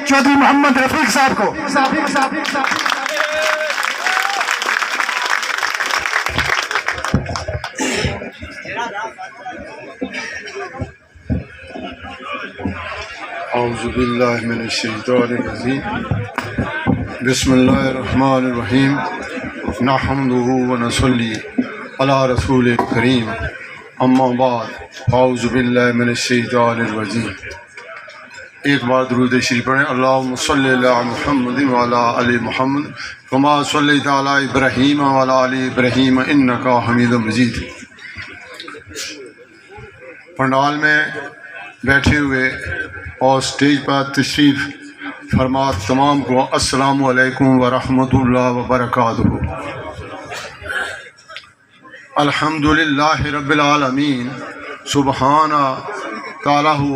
चौधरी मोहम्मद रफीक साहब को। औज़ु बिल्लाहि मिनश शैतानिर रजीम बिस्मिल्लाहिर रहमानिर रहीम नहमदुहु व नसल्ली अला रसूलिल करीम अम्मा बाद औज़ु बिल्लाहि मिनश शैतानिर रजीम। एक बार दुरूद शरीफ पढ़ें। अल्लाहुम्मा सल्लि अला मुहम्मद व अला आलि मुहम्मद कमा सल्लैता अला इब्राहीम व अला आलि इब्राहीम इन्नका हमीदुम मजीद। पंडाल में बैठे हुए और स्टेज पर तशरीफ़ फरमा तमाम को अस्सलामु अलैकुम व रहमतुल्लाहि व बरकातुहू। अल्हम्दुलिल्लाहि रब्बिल आलमीन सुबहाना तालाहू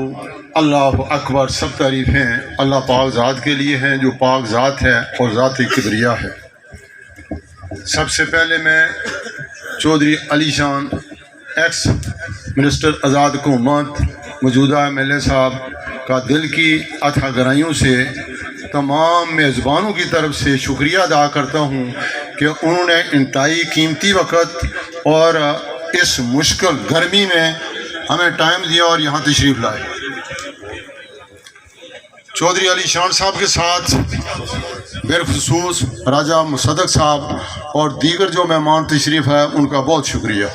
अल्लाहु अकबर। सब तारीफ़ें अल्लाह पाक ज़ात के लिए हैं जो पाक ज़ात है और ज़ात किबरिया है। सबसे पहले मैं चौधरी अली शान एक्स मिनिस्टर आज़ाद हुकूमत मौजूदा MLA साहब का दिल की अथाह गहराइयों से तमाम मेज़बानों की तरफ से शुक्रिया अदा करता हूँ कि उन्होंने इंतहाई कीमती वक़्त और इस मुश्किल गर्मी में हमें टाइम दिया और यहाँ तशरीफ़ लाए। चौधरी अली शान साहब के साथ बिलखुसूस राजा मुसद्दक साहब और दीगर जो मेहमान तशरीफ़ है उनका बहुत शुक्रिया।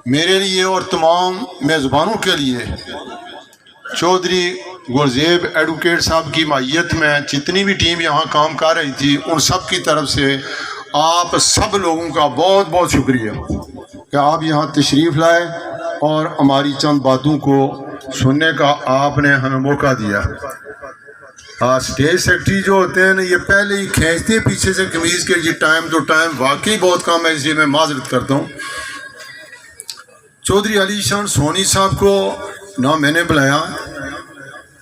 मेरे लिए और तमाम मेज़बानों के लिए चौधरी गुरजेब एडवोकेट साहब की मायत में जितनी भी टीम यहाँ काम कर रही थी उन सब की तरफ से आप सब लोगों का बहुत बहुत शुक्रिया कि आप यहाँ तशरीफ़ लाए और हमारी चंद बातों को सुनने का आपने हमें मौका दिया। स्टेज सेक्रेटरी जो होते हैं ना ये पहले ही खींचते हैं पीछे से कमीज़ के लिए टाइम टू टाइम, वाकई बहुत कम है, इसलिए मैं माजरत करता हूँ। चौधरी अली शान सोनी साहब को ना मैंने बुलाया,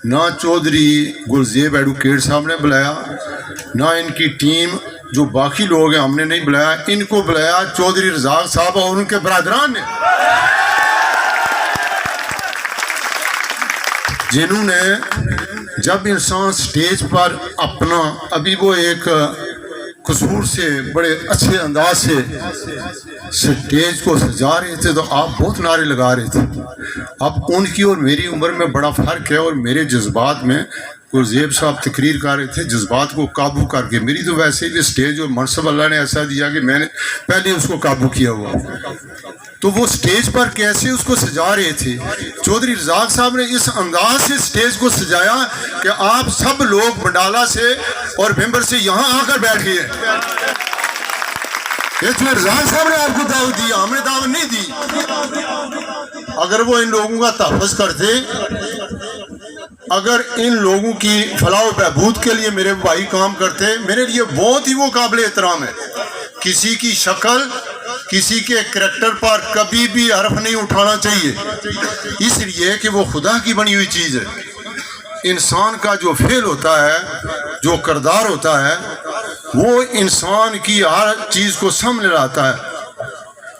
ना चौधरी गुरजेब एडवोकेट साहब ने बुलाया, ना इनकी टीम जो बाकी लोग हैं हमने नहीं बुलाया। इनको बुलाया चौधरी रज़ाक साहब और उनके बरादरान ने, जिन्होंने जब इंसान स्टेज पर अपना अभी वो एक कसूर से बड़े अच्छे अंदाज से स्टेज को सजा रहे थे तो आप बहुत नारे लगा रहे थे। अब उनकी और मेरी उम्र में बड़ा फ़र्क है और मेरे जज्बात में गुरजेब साहब तकरीर कर रहे थे, जज्बात को काबू करके। मेरी तो वैसे भी स्टेज और मनसब अल्लाह ने ऐसा दिया कि मैंने पहले उसको काबू किया हुआ, तो वो स्टेज पर कैसे उसको सजा रहे थे। चौधरी रज़ाक साहब ने इस अंदाज से स्टेज को सजाया कि आप सब लोग बंडाला से और मेंबर से यहाँ आकर बैठ गए। इसमें रज़ाक साहब ने आपको दावत दी, हमने दावत नहीं दी। अगर वो इन लोगों का तहफ़्फ़ुज़ करते, अगर इन लोगों की फलाह व बहबूद के लिए मेरे भाई काम करते, मेरे लिए बहुत ही वो काबिल एहतराम है। किसी की शक्ल, किसी के करैक्टर पर कभी भी हर्फ नहीं उठाना चाहिए, इसलिए कि वो खुदा की बनी हुई चीज़ है। इंसान का जो फेल होता है, जो किरदार होता है, वो इंसान की हर चीज़ को सामने लाता है।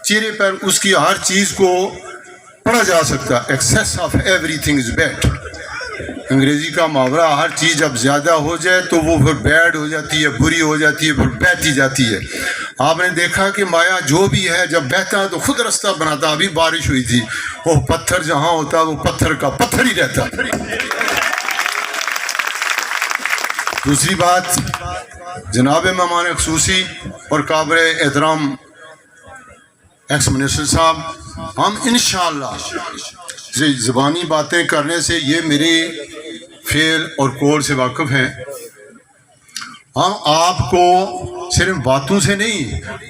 चेहरे पर उसकी हर चीज़ को पढ़ा जा सकता है। Excess of everything is bad. अंग्रेज़ी का मुहावरा, हर चीज़ जब ज़्यादा हो जाए तो वो फिर बैड हो जाती है, बुरी हो जाती है, फिर बहती जाती है। आपने देखा कि माया जो भी है जब बहता है तो खुद रास्ता बनाता। अभी बारिश हुई थी, वो पत्थर जहाँ होता है वो पत्थर का पत्थर ही रहता। दूसरी बात, जनाब मेहमान ख़ुसूसी और काबिल एहतराम एक्स मिनिस्टर साहब, हम इंशाअल्लाह ज़बानी बातें करने से ये मेरे फेल और कोल से वाकिफ़ हैं। हम आपको सिर्फ बातों से नहीं,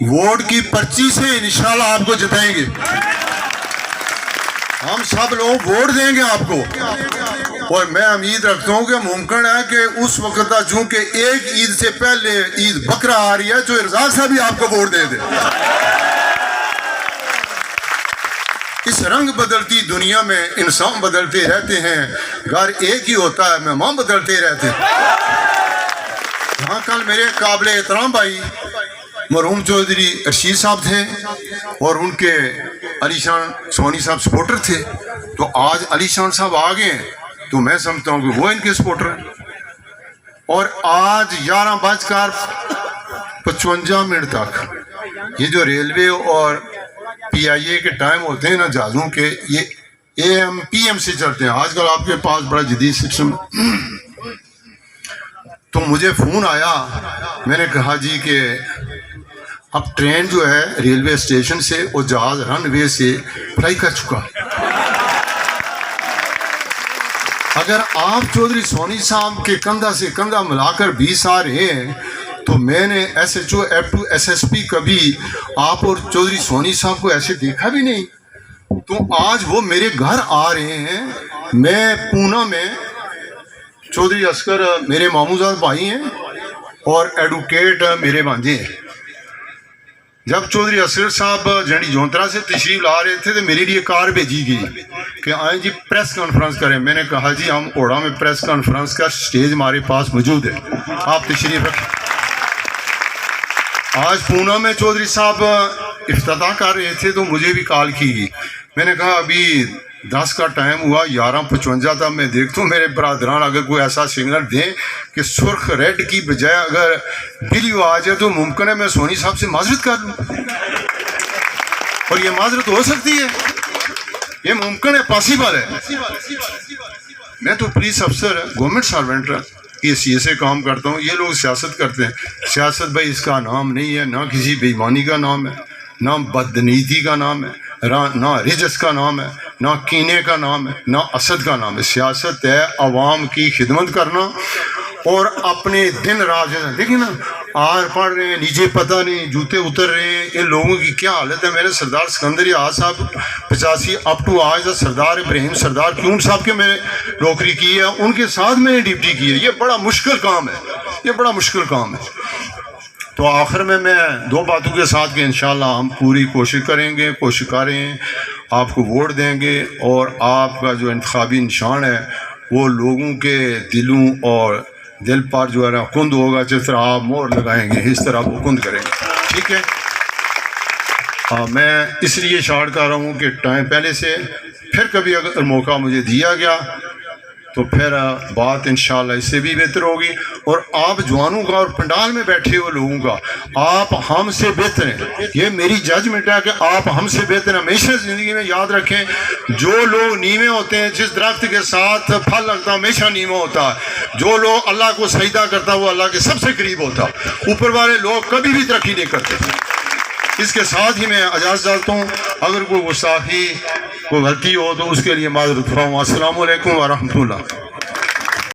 वोट की पर्ची से इंशाअल्लाह आपको जिताएंगे। हम सब लोग वोट देंगे आपको, और मैं उम्मीद रखता हूँ कि मुमकिन है कि उस वक्त चूँकि एक ईद से पहले ईद बकरा आ रही है, जो रज़ाक साहब भी आपको वोट दे दे। इस रंग बदलती दुनिया में इंसान बदलते रहते हैं, घर एक ही होता है, मेहमान बदलते रहते हैं। यहाँ कल मेरे काबिल एहतराम भाई मरहूम चौधरी रशीद साहब थे और उनके अली शान सोनी साहब सपोर्टर थे, तो आज अली शान साहब आ गए तो मैं समझता हूँ कि वो इनके सपोर्टर हैं। اور آج 11:55 تک یہ جو ریلوے اور پی آئی اے کے ٹائم ہوتے ہیں نا جہازوں کے، یہ اے ایم پی ایم سے چلتے ہیں. آج کل آپ کے پاس بڑا جدید سسٹم. تو مجھے فون آیا، میں نے کہا جی کہ اب ٹرین جو ہے ریلوے اسٹیشن سے اور جہاز رن وے سے فلائی کر چکا. اگر آپ چودھری سونی صاحب کے کندھا سے کندھا ملا کر 20 آ رہے ہیں تو میں نے S H O F to S S P کبھی آپ اور چودھری سونی صاحب کو ایسے دیکھا بھی نہیں. تو آج وہ میرے گھر آ رہے ہیں. میں پونا میں چودھری عسکر میرے ماموزاد بھائی ہیں اور ایڈوکیٹ میرے بھانجے ہیں. جب چودھری عسکر صاحب جنڈی جونترا سے تشریف لا رہے تھے تو میرے لیے کار بھیجی گئی کہ آئیں جی پریس کانفرنس کریں. میں نے کہا جی ہم اوڑا میں پریس کانفرنس کا اسٹیج ہمارے پاس موجود ہے، آپ تشریف رکھیں. آج پونا میں چودھری صاحب افتتاح کر رہے تھے تو مجھے بھی کال کی گئی. میں نے کہا ابھی 10 کا ٹائم ہوا، 11:55 تھا. میں دیکھتا ہوں میرے برادران اگر کوئی ایسا سگنل دیں کہ سرخ ریڈ کی بجائے اگر بلیو آ جائے تو ممکن ہے میں سونی صاحب سے معذرت کر لوں. اور یہ معذرت ہو سکتی ہے، یہ ممکن ہے، پاسبل ہے. میں تو پولیس افسر گورنمنٹ سروینٹ یہ سی سے کام کرتا ہوں. یہ لوگ سیاست کرتے ہیں. سیاست بھائی اس کا نام نہیں ہے، نہ کسی بے ایمانی کا نام ہے، نہ بدنیتی کا نام ہے، نہ رجس کا نام ہے، نہ کینے کا نام ہے، نہ اسد کا نام ہے. سیاست ہے عوام کی خدمت کرنا اور اپنے دن رات. دیکھیں نا آر پڑھ رہے ہیں، نیچے پتہ نہیں جوتے اتر رہے ہیں. ان لوگوں کی کیا حالت ہے. میں نے سردار سکندر یاد صاحب 85 اپ ٹو آج سردار ابراہیم سردار کیون صاحب کے میں نوکری کی ہے، ان کے ساتھ میں نے ڈیوٹی کی ہے. یہ بڑا مشکل کام ہے، یہ بڑا مشکل کام ہے. تو آخر میں 2 باتوں کے ساتھ کہ انشاءاللہ ہم پوری کوشش کریں گے، کوشش کر رہے ہیں، آپ کو ووٹ دیں گے اور آپ کا جو انتخابی نشان ہے وہ لوگوں کے دلوں اور دل پر جو ہے نا کند ہوگا. جس طرح آپ مہر لگائیں گے اس طرح وہ کند کریں گے. ٹھیک ہے. میں اس لیے شارٹ کر رہا ہوں کہ ٹائم پہلے سے پھر کبھی اگر موقع مجھے دیا گیا تو پھر بات انشاءاللہ اس سے بھی بہتر ہوگی. اور آپ جوانوں کا اور پنڈال میں بیٹھے ہوئے لوگوں کا آپ ہم سے بہتر ہیں. یہ میری ججمنٹ ہے کہ آپ ہم سے بہتر ہیں. ہمیشہ زندگی میں یاد رکھیں جو لوگ نیوے ہوتے ہیں، جس درخت کے ساتھ پھل لگتا ہے ہمیشہ نیواں ہوتا ہے. جو لوگ اللہ کو سجدہ کرتا ہے وہ اللہ کے سب سے قریب ہوتا ہے. اوپر والے لوگ کبھی بھی ترقی نہیں کرتے. اس کے ساتھ ہی میں اجازت چاہتا ہوں، اگر کوئی گستاخی کوئی غلطی ہو تو اس کے لیے معذرت خواہ ہوں. السلام علیکم ورحمۃ اللہ.